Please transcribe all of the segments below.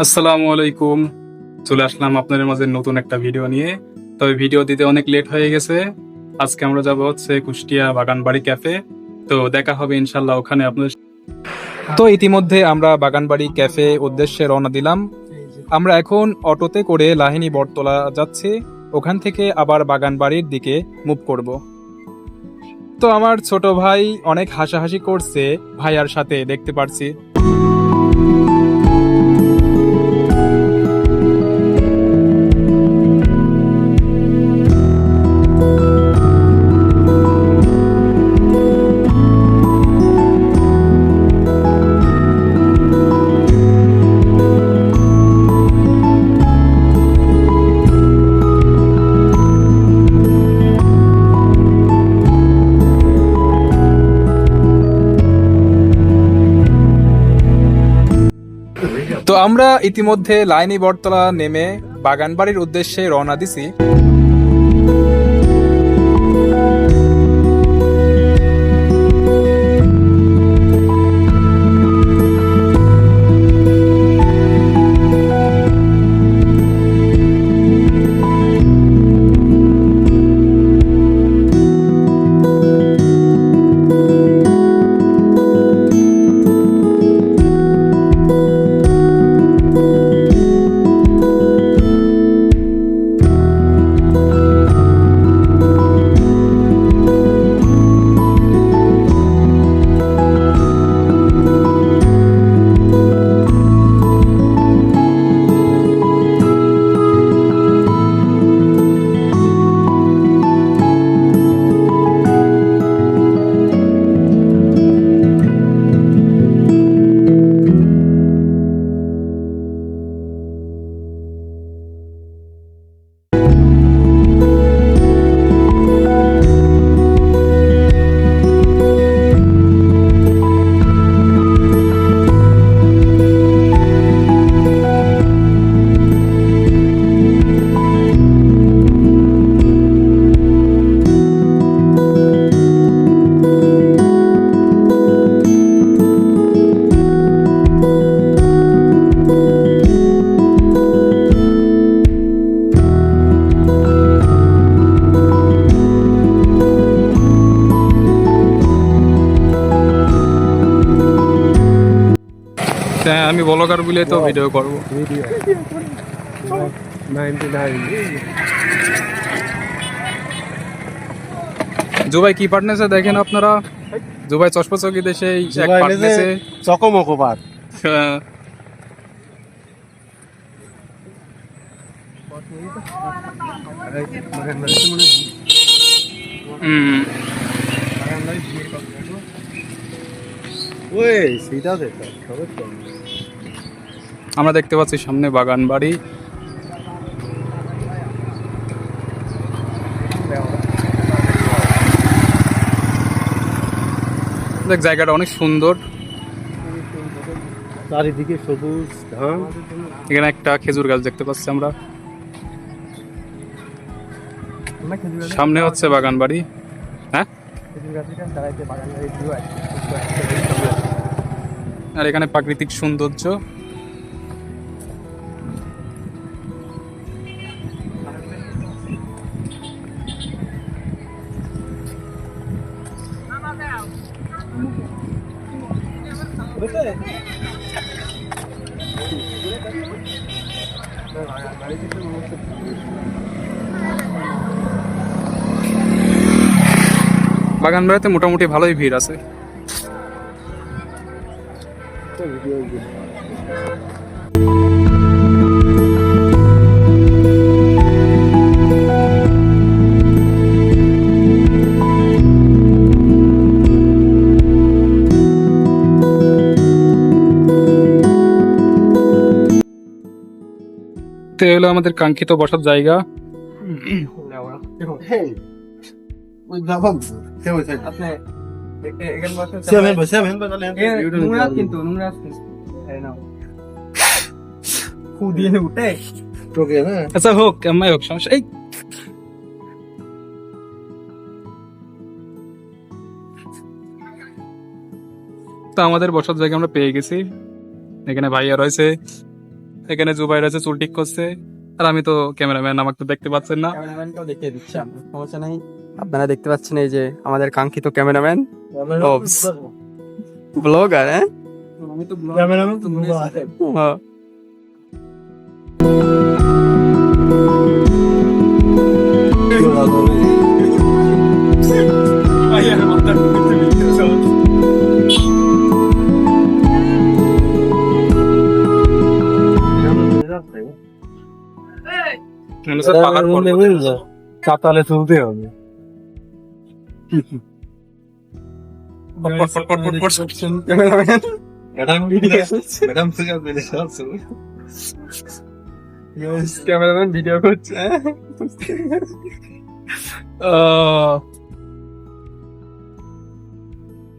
আসসালামু আলাইকুম। চলে আসলাম আপনাদের মাঝে নতুন একটা ভিডিও নিয়ে। তবে ভিডিও দিতে অনেক লেট হয়ে গেছে। আজকে আমরা যাব হচ্ছে কুষ্টিয়া বাগানবাড়ি ক্যাফে। তো দেখা হবে ইনশাল্লাহ ওখানে আপনাদের। তো ইতিমধ্যে আমরা বাগানবাড়ি ক্যাফে উদ্দেশ্যে রওনা দিলাম। আমরা এখন অটোতে করে লাহিনী বটতলা যাচ্ছি। ওখান থেকে আবার বাগানবাড়ির দিকে মুভ করব। তো আমার ছোট ভাই অনেক হাসাহাসি করছে ভাইয়ার সাথে, দেখতে পারছি। তো আমরা ইতিমধ্যে লাইনী বটতলা নেমে বাগানবাড়ির উদ্দেশ্যে রওনা দিছি। হ্যাঁ, আমি ব্লগার বলে তো ভিডিও করব। Video 99 জুবাই কি পার্টনারশিপ দেখেন আপনারা। জুবাই চশমা চকি দেশে এক পার্টনারশিপ চকমকো পাত ওই সিধা দেখো খবর তো আমরা দেখতে পাচ্ছি সামনে বাগান বাড়ি। দেখ, জায়গাটা অনেক সুন্দর। চারিদিকে সবুজ ধান। এখানে একটা খেজুর গাছ দেখতে পাচ্ছি আমরা। সামনে হচ্ছে বাগান বাড়ি। হ্যাঁ, আর এখানে প্রাকৃতিক সৌন্দর্য। বাগান বাড়িতে মোটামুটি ভালোই ভিড় আছে। তো এগুলো আমাদের কাঙ্ক্ষিত বসার জায়গা। আচ্ছা, হোক এমআই হোক, সমস্যা। এই তো আমাদের বসার জায়গা আমরা পেয়ে গেছি। এখানে ভাইয়া রয়েছে, এখানে জুবাইর আছে, চুল ঠিক করছে। আর আমি তো ক্যামেরাম্যান, আমাকে তো দেখতে পাচ্ছেন না। ক্যামেরাম্যানকেও দেখিয়ে দিচ্ছি আমি, সমস্যা নাই। আপনারা দেখতে পাচ্ছেন এই যে আমাদের কাঙ্ক্ষিত ক্যামেরাম্যান ব্লগার। হ্যাঁ, আমি তো ক্যামেরাম্যান তো হ্যাঁ। পাহাড় পর্বত। চাতালে তুলতে হবে। ক্যামেরাম্যান ক্যামেরাম্যান ভিডিও করছে।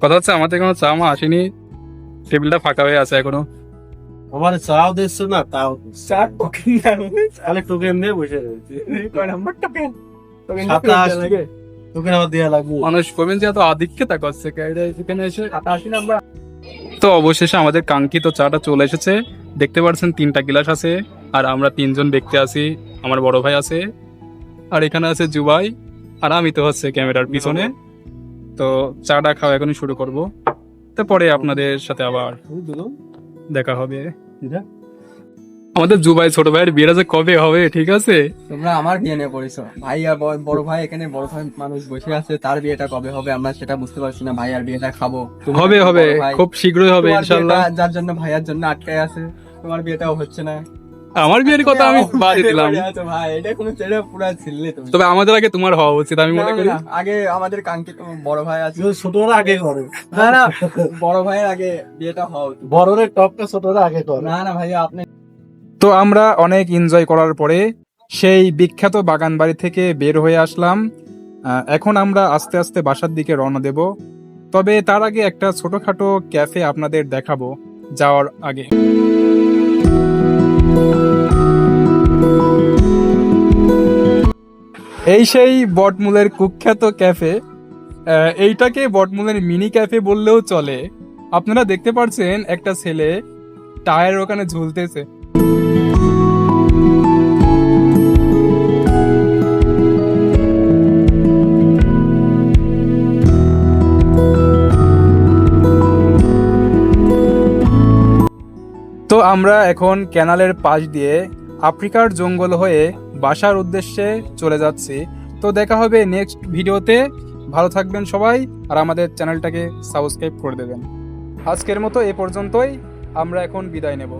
কথা হচ্ছে আমাদের কোনো চা মা আসেনি, টেবিলটা ফাঁকা হয়ে আছে এখনো। আমার চাও দিচ্ছে না, তাও চা টোকেন খালি টোকেন দিয়ে বসে রয়েছে। কয় নাম্বার টোকেন? টোকেন 27 লাগে। টোকেন আবার দেয়া লাগবে। মানুষ কমেন যে এত আধিক্যতা করছে এখানে এসে। 87 নাম্বার। তো অবশেষে আমাদের কাঙ্ক্ষিত চাটা চলে এসেছে। দেখতে পাচ্ছেন 3টা গ্লাস আছে, আর আমরা 3জন ব্যক্তি আছি। আমার বড় ভাই আছে, আর এখানে আছে জুবাই, আর আমি তো হচ্ছে ক্যামেরার পিছনে। তো চাটা খাওয়া এখনই শুরু করব, তারপরে আপনাদের সাথে আবার দেখা হবে। আমাদের জুবাই ছোট ভাইয়ের বিয়েটা যে কবে হবে, ঠিক আছে? তোমরা আমার বিয়ে নিয়ে পড়েছো, ভাই আর বড় ভাই এখানে, বড় ভাই মানুষ বসে আছে, তার বিয়েটা কবে হবে আমরা সেটা বুঝতে পারছি না। ভাই আর বিয়েটা খাবো, হবে হবে, বড় ভাই, খুব শীঘ্রই হবে তোমার ইনশাআল্লাহ। বিয়েটা যার জন্য ভাইয়ার জন্য আটকায় আছে, তোমার বিয়েটাও হচ্ছে না। আমার বিয়ের কথা আমি বাদই দিলাম, আচ্ছা ভাই, এটা কোনো ছেড়ে পুরা ছিললে তুমি। তবে আমাদের আগে তোমার হওয়া উচিত আমি মনে না, করি। না, আগে আমাদের কাঙ্ক্ষিত বড় ভাই আছে। ছোটরা আগে করে, না না, বড় ভাইয়ের আগে বিয়েটা হওয়া উচিত। বড়দের টপটা ছোটরা আগে করে। না না ভাইয়া, আপনি তো আমরা অনেক এনজয় করার পরে সেই বিখ্যাত বাগান বাড়ি থেকে বের হয়ে আসলাম। এখন আমরা আস্তে আস্তে বাসার দিকে রওনা দেব। তবে তার আগে একটা ছোটখাটো ক্যাফে আপনাদের দেখাবো যাওয়ার আগে। এই সেই বটমূলের কুখ্যাত ক্যাফে। এইটাকে বটমূলের মিনি ক্যাফে বললেও চলে। আপনারা দেখতে পাচ্ছেন একটা ছেলে টায়ার ওখানে ঝুলতেছে। তো আমরা এখন ক্যানালের পাশ দিয়ে আফ্রিকার জঙ্গল হয়ে বাসার উদ্দেশ্যে চলে যাচ্ছি। তো দেখা হবে নেক্সট ভিডিওতে। ভালো থাকবেন সবাই, আর আমাদের চ্যানেলটাকে সাবস্ক্রাইব করে দেবেন। আজকের মতো এ পর্যন্তই, আমরা এখন বিদায় নেব।